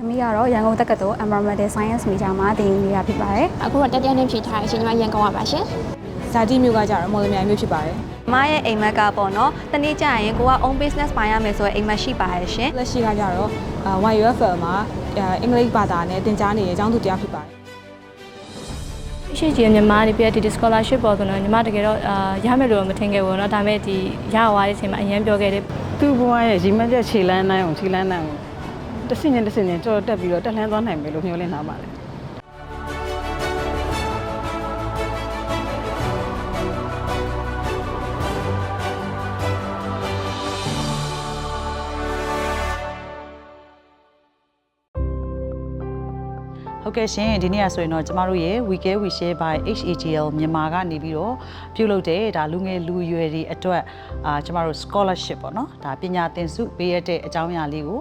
သမီးကတော့ရန်ကုန်တက္ကသိုလ် Environmental Science Major မှာသင်ယူနေတာဖြစ်ပါတယ်။ အခုတော့တတိယနှစ်ဖြည့်ထားရှင်ညီမရန်ကုန်ပါရှင်။ဇာတိမျိုးကကြတော့မော်လမြိုင်မျိုးဖြစ်ပါတယ်။မရဲ့အိမ်မက်ကပေါ့နော်။တနေ့ကျရင်ကိုက own business ပိုင်ရမယ်ဆိုရင်အိမ်မက်ရှိပါတယ်ရှင်။လက်ရှိကကြတော့ YUFL မှာအင်္ဂလိပ်ဘာသာနဲ့သင်ကြားနေတဲ့အကြောင်းသူတရားဖြစ်ပါတယ်။ရှိကြီးမြန်မာနေပြဒီ scholarship ပေါ်ဆိုတော့ညီမတကယ်တော့ရမယ်လို့မထင်ခဲ့ဘူးเนาะဒါပေမဲ့ဒီရသွားတဲ့အချိန်မှာအရင်ပြောခဲ့တယ်သူ့ဘဝရဲ့ရည်မှန်းချက်ခြေလမ်းနိုင်အောင်ခြေလမ်းနိုင်အောင်တစ်စင်းချင်းကြော်တက်ပြီးတော့တက်လှမ်းသွားနိုင်မယ်လို့မျှော်လင့်ထားပါတယ်ဟုတ်ကဲ့ရှင်ဒီနေ့ဆိုရင်တော့ကျမတို့ရဲ့ We Care We Share by HAGL မြန်မာကနေပြီးတော့ပြုလုပ်တဲ့ဒါလူငယ်လူရွယ်တွေအတွက်ကျမတို့ scholarship ပေါ့နော်ဒါပညာသင်ဆုပေးရတဲ့အကြောင်းအရာလေးကို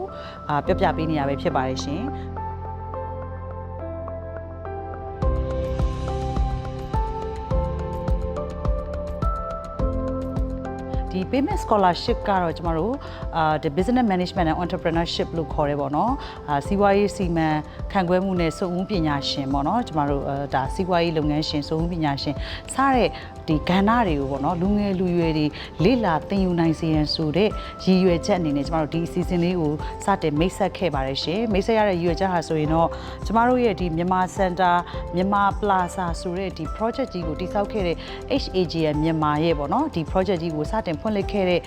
ပြပြပေးနေရပဲဖြစ်ပါတယ်ရှင်ဒီ payment scholarship ကတော့ကျမတို့the business management and entrepreneurship လို့ခေါ်ရဲပေါ့နော်စီးပွားရေးစီမံခန့်ခွဲမှုနဲ့စုံဦးပညာရှင်ပေါ့နော်ကျမတို့ဒါစီးပွားရေးလုပ်ငန်းရှင်စုံဦးပညာရှင်စတဲ့ဒီကဏ္ဍတွေကိုပေါ့နော်လူငယ်လူရွယ်တွေလေ့လာသင်ယူနိုင်စေရန်ဆိုတဲ့ရည်ရွယ်ချက်အနေနဲ့ကျမတို့ဒီအစီအစဉ်လေးကိုစတင်မိတ်ဆက်ခဲ့ပါတယ်ရှင်မိတ်ဆက်ရတဲ့ရည်ရွယ်ချက်ဟာဆိုရင်တော့ကျမတို့ရဲ့ဒီမြန်မာစင်တာမြန်မာပလာဇာဆိုတဲ့ဒီ project ကြီးကိုတည်ဆောက်ခဲ့တဲ့ HAGL မြန်မာရဲ့ပေါ့နော်ဒီ project ကြီးကိုစတင်ဖွင့်လှစ်ခဲ့တဲ့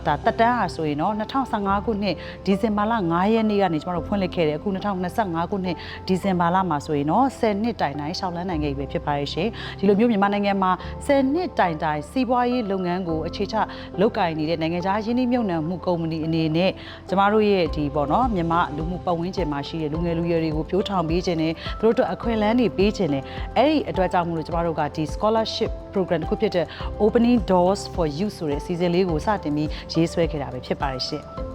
ဒါတက်တန်းဟာဆိုရင်တော့2015ခုနှစ်ဒီဇင်ဘာလ9ရက်နေ့ကနေကျမတို့ဖွင့်လှစ်ခဲ့တယ်အခု2025ခုနှစ်ဒီဇင်ဘာလမှာဆိုရင်တော့10နှစ်တိုင်ရှောက်လန်းနိုင်ခဲ့ပြီဖြစ်ပါရဲ့ရှင်ဒီလိုမျိုးမြန်မာနိုင်ငံမှာ10နှစ်တိုင်စီးပွားရေးလုပ်ငန်းကိုအခြေချလုပ်ကိုင်နေတဲ့နိုင်ငံခြားရင်းနှီးမြှုပ်နှံမှုကုမ္ပဏီအနေနဲ့ကျမတို့ရဲ့ဒီပေါ့နော်မြန်မာလူမှုပတ်ဝန်းကျင်မှာရှိတဲ့လူငယ်လူရွယ်တွေကိုပြိုးထောင်ပေးခြင်းနဲ့သူတို့အတွက်အခွင့်အလမ်းတွေပေးခြင်းနဲ့အဲ့ဒီအတွက်ကြောင့်မို့လို့ကျမတို့ကဒီ scholarship program တစ်ခုဖြစ်တဲ့ Opening Doors for Youth ဆိုတဲ့ season လေးကိုစတင်ပြီးရေးဆွဲခဲ့တာပဲဖြစ်ပါတယ်ရှင်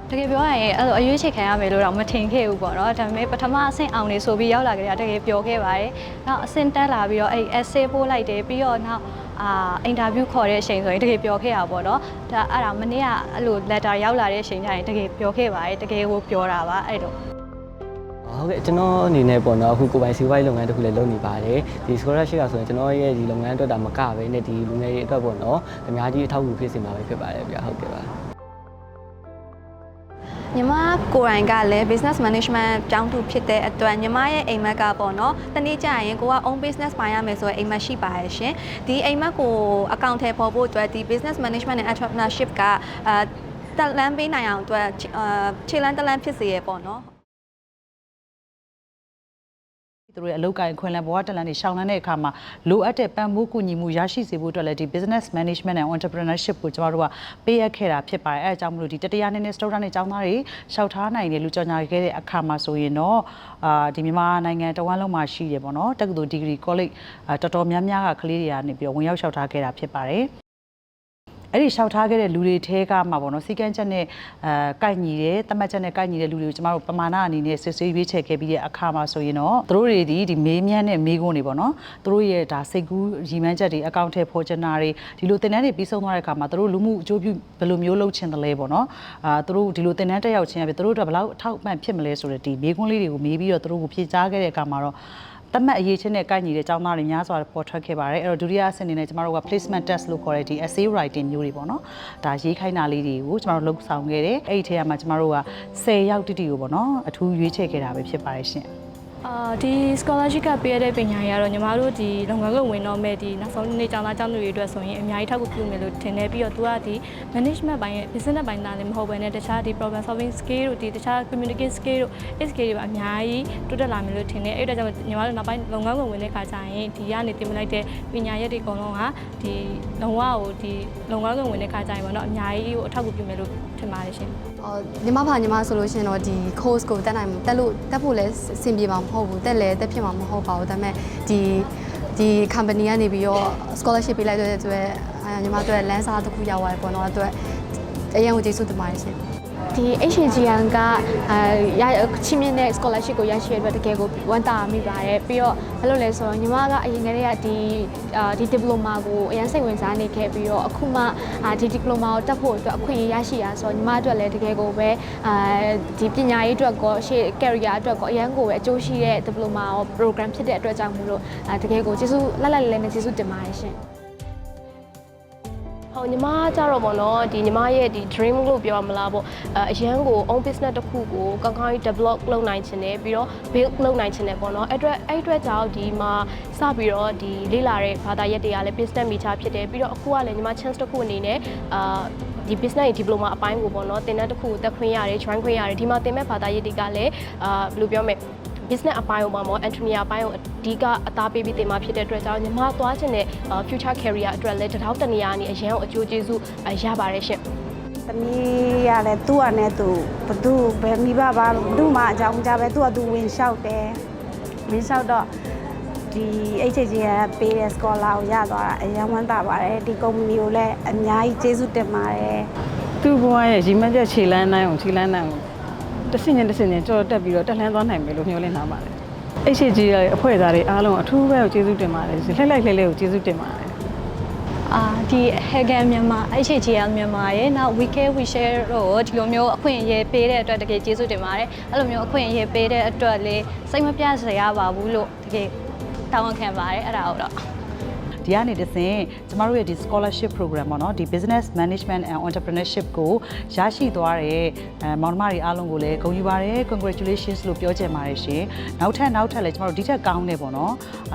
တကယ်ပြောရရင်အဲ့လိုအရွေးချယ်ခံရမယ်လို့တော့မထင်ခဲ့ဘူးပေါ့နော်ဒါပေမဲ့ပထမအဆင့်အောင်နေဆိုပြီးရောက်လာကြတာတကယ်ပြောခဲ့ပါတယ်နောက်အဆင့်တက်လာပြီးတော့အဲ့ essay ပို့လိုက်တယ်ပြီးတော့နောက်အင်တာဗျူးခေါ်တဲ့အချိန်ဆိုရင်တကယ်ပြောခဲ့တာပေါ့နော်ဒါအဲ့ဒါမနေ့ကအဲ့လို letter ရောက်လာတဲ့အချိန်ကျရင်တကယ်ပြောခဲ့ပါတယ်တကယ်ကိုပြောတာပါအဲ့တော့ဟုတ်ကဲ့ကျွန်တော်အနေနဲ့ပေါ့နော်အခုကိုပိုင်စီးပွားရေးလုပ်ငန်းတစ်ခုလည်းလုပ်နေပါတယ်ဒီ scholarship ကဆိုရင်ကျွန်တော်ရဲ့ဒီလုပ်ငန်းအတွက်ဒါမကပဲနဲ့ဒီလူငယ်တွေအတွက်ပေါ့နော်အများကြီးအထောက်အကူဖြစ်စေမှာပဲဖြစ်ပါတယ်ဗျာဟုတ်ကဲ့ပါညီမကိုယ်တိုင်ကလည်း business management ကျောင်းသူဖြစ်တဲ့အတွက်ညီမရဲ့အိမ်မက်ကပေါ့နော်တနေ့ကျရင်ကိုက own business ပိုင်ရမယ်ဆိုရင်အိမ်မက်ရှိပါရဲ့ရှင်ဒီအိမ်မက်ကိုအကောင့်ထဲပေါ်ဖို့အတွက်ဒီ business management and entrepreneurship ကတက်လန်းပေးနိုင်အောင်အတွက်ခြေလမ်းတက်လန်းဖြစ်စေရပေါ့နော်သူတို့ရဲ့အလုပ်ကိုင်ခွင့်လန်းဘဝတက်လန်းတွေရှောင်လန်းတဲ့အခါမှာလိုအပ်တဲ့ပံ့ပိုးကူညီမှုရရှိစေဖို့အတွက်လည်းဒီ business management and entrepreneurship ကိုကျမတို့ကပေးအပ်ခဲ့တာဖြစ်ပါတယ်အဲအကြောင်းမလို့ဒီတတရားနဲ့ student တွေကျောင်းသားတွေရှောက်ထားနိုင်တယ်လူကြော်ညာခဲ့တဲ့အခါမှာဆိုရင်တော့ဒီမြန်မာနိုင်ငံတဝန်းလုံးမှာရှိတယ်ပေါ့နော်တက္ကသိုလ် degree college တော်တော်များများကကလေးတွေကနေပြီးတော့ဝင်ရောက်ရှောက်ထားခဲ့တာဖြစ်ပါတယ်အဲ့ဒီရှောက်ထားခဲ့တဲ့လူတွေထဲကမှာပေါ့နော်စီကန်းချက်နဲ့ကိုက်ညီတယ်တမတ်ချက်နဲ့ကိုက်ညီတဲ့လူတွေကိုကျမတို့ပမာဏအနေနဲ့စစ်ဆေးရွေးချယ်ခဲ့ပြီးတဲ့အခါမှာဆိုရင်တော့သူတို့တွေဒီမေးမြန်းတဲ့မေးခွန်းတွေပေါ့နော်သူတို့ရဲ့ဒါစိတ်ကူးရည်မှန်းချက်တွေအကောင့်ထဲဖော်ချင်တာတွေဒီလိုသင်တန်းတွေပြီးဆုံးသွားတဲ့အခါမှာသူတို့လူမှုအကျိုးပြုဘယ်လိုမျိုးလုပ်ချင်တယ်လဲပေါ့နော်သူတို့ဒီလိုသင်တန်းတက်ရောက်ခြင်းအပြင်သူတို့အတွက်ဘယ်လောက်အထောက်အပံ့ဖြစ်မလဲဆိုတဲ့ဒီမေးခွန်းလေးတွေကိုမေးပြီးတော့သူတို့ကိုဖြေကြားခဲ့တဲ့အခါမှာတော့တမတ်အရေးချင်းနဲ့ကိုက်ညီတဲ့ကျောင်းသားတွေများစွာပေါ်ထွက်ခဲ့ပါတယ်အဲ့တော့ဒုတိယအဆင့်အနေနဲ့ကျမတို့က placement test လို့ခေါ်တဲ့ဒီ essay writing မျိုးတွေပေါ့နော်ဒါရေးခိုင်းတာလေးတွေကိုကျမတို့လုပ်ဆောင်ခဲ့တယ်အဲ့ဒီထဲမှာကျမတို့က10ယောက်တိတိကိုပေါ့နော်အထူးရွေးချယ်ခဲ့တာပဲဖြစ်ပါတယ်ရှင်ဒီ scholarship ကပေးရတဲ့ပညာရေးကတော့ညီမတို့ဒီလုပ်ငန်းကိုဝင်တော့မဲ့ဒီနောက်ဆုံးနေ့ကျောင်းသားကျောင်းသူတွေအတွက်ဆိုရင်အများကြီးထောက်ကူပြုမယ်လို့ထင်တယ်ပြီးတော့သူကဒီ management ဘိုင်းရဲ့ business ဘိုင်းသားလည်းမဟုတ်ဘဲနဲ့တခြားဒီ problem solving skill တို့ဒီတခြား communication skill တို့ skill တွေပါအများကြီးတိုးတက်လာမယ်လို့ထင်တယ်အဲ့ဒါကြောင့်ညီမတို့နောက်ပိုင်းလုပ်ငန်းကိုဝင်တဲ့ခါကျရင်ဒီကနေတင်ပြလိုက်တဲ့ပညာရေးတွေအကုန်လုံးကဒီလုံးဝကိုဒီလုပ်ငန်းကိုဝင်တဲ့ခါကျရင်ပေါ့နော်အများကြီးကိုအထောက်ကူပြုမယ်လို့ထင်ပါတယ်ရှင်ညီမဆိုလို့ရှိရင်တော့ဒီ course ကိုတက်နိုင်တက်ဖို့လည်းအဆင်ပြေမှာမဟုတ်ဘူးတက်ဖြစ်မှာမဟုတ်ပါဘူးဒါပေမဲ့ဒီ company ကနေပြီးတော့ scholarship ပေးလိုက်တဲ့အတွက်ညီမတို့လမ်းစာတစ်ခုရောက်သွားတယ်ပေါ့နော်အတွက် အရင်ကိုကျေးဇူးတင်ပါတယ်ရှင် ဒီ HGN ကချင်းမြင့်တဲ့ scholarship ကိုရရှိရတဲ့အတွက်တကယ်ကိုဝမ်းသာမိပါတယ်ပြီးတော့ဘာလို့လဲဆိုတော့ညီမကအရင်ကတည်းကဒီ diploma ကိုအရင်စိတ်ဝင်စားနေခဲ့ပြီးတော့အခုမှဒီ diploma ကိုတက်ဖို့အတွက်အခွင့်အရေးရရှိရဆိုတော့ညီမအတွက်လည်းတကယ်ကိုပဲဒီပညာရေးအတွက်ကောရှေ့ career အတွက်ကောအရင်ကိုပဲအကျိုးရှိတဲ့ diploma program ဖြစ်တဲ့အတွက်ကြောင့်မို့လို့တကယ်ကိုကျေးဇူးလက်လေးနဲ့ကျေးဇူးတင်ပါတယ်ရှင်ဟောညီမကြတော့ပေါ့နော်ဒီညီမရဲ့ဒီ dream လို့ပြောရမလားပေါ့အရန်ကို own business တစ်ခုကိုကောင်းကောင်း develop လုပ်နိုင်ချင်တယ်ပြီးတော့ build လုပ်နိုင်ချင်တယ်ပေါ့နော်အဲ့အတွက်ကြောင့်ဒီမှာစပြီးတော့ဒီလေ့လာတဲ့ဘာသာရပ်တွေကလည်း business major ဖြစ်တယ်ပြီးတော့အခုကလည်းညီမ chance တစ်ခုအနေနဲ့ဒီ business diploma အပိုင်းကိုပေါ့နော်သင်တန်းတစ်ခုကိုတက်ခွင့်ရတယ် join ခွင့်ရတယ်ဒီမှာသင်မဲ့ဘာသာရပ်တွေကလည်းဘယ်လိုပြောမလဲbusiness အပိုင်းပေါ့နော် entrepreneur အပိုင်းကိုအဓိကအသားပေးပြီးတင်มาဖြစ်တဲ့အတွက်ကြောင့်ညီမသွားချင်တဲ့ future career အတွက်လည်းတစ်ထောက်တစ်နေရာကနေအရန်ကိုအကျိုးကျေးဇူးရပါတယ်ရှင်။တမီးရလဲသူ့အနေနဲ့သူဘသူပဲမိဘဘာလို့မှအကြောင်းကြပဲသူကသူဝင်လျှောက်တယ်။ဝင်လျှောက်တော့ဒီ HGN ကပေးတဲ့ scholar ကိုရသွားတာအရန်ဝမ်းသာပါတယ်။ဒီ company ကိုလည်းအများကြီးကျေးဇူးတင်ပါတယ်။ သူ့ဘဝရဲ့ရည်မှန်းချက်ခြေလန်းနိုင်အောင်တဆင့်ချင်းကြော်တက်ပြီးတော့တက်လှမ်းသွားနိုင်မယ်လို့မျှော်လင့်ထားပါတယ်။ HG ရဲ့အဖွဲ့သားတွေအားလုံးအထူးပဲကိုကျေးဇူးတင်ပါတယ်။လှည့်ကိုကျေးဇူးတင်ပါတယ်။ ဒီ Hagan မြန်မာ HGL မြန်မာရဲ့နောက် we share တို့ဒီလိုမျိုးအခွင့်အရေးပေးတဲ့အတွက်တကယ်ကျေးဇူးတင်ပါတယ်။အဲ့လိုမျိုးအခွင့်အရေးပေးတဲ့အတွက်လေးစိတ်မပြတ်စရာပါဘူးလို့တကယ်တောင်းခံပါတယ်အဲ့ဒါကိုတော့ဒီကနေတဆင့်ကျမတို့ရဲ့ဒီ scholarship program ပေါ့နော်ဒီ business management and entrepreneurship ကိုရရှိသွားတဲ့မောင်နှမတွေအားလုံးကိုလည်းဂုဏ်ယူပါတယ် congratulations လို့ပြောချင်ပါတယ်ရှင်နောက်ထပ်လည်းကျမတို့ဒီထက်ကောင်းနေပေါ့နော်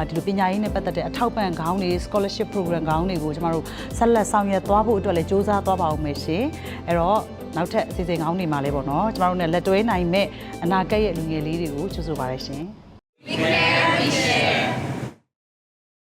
ဒီလိုပညာရေးနဲ့ပတ်သက်တဲ့အထောက်ပံ့ခေါင်းတွေ scholarship program ခေါင်းတွေကိုကျမတို့ဆက်လက်ဆောင်ရွက်သွားဖို့အတွက်လည်းစ조사သွားပါအောင်မယ်ရှင်အဲ့တော့နောက်ထပ်အစီအစဉ်ခေါင်းတွေမှာလည်းပေါ့နော်ကျမတို့နဲ့လက်တွဲနိုင်မဲ့အနာဂတ်ရဲ့လူငယ်လေးတွေကိုကြိုဆိုပါရရှင်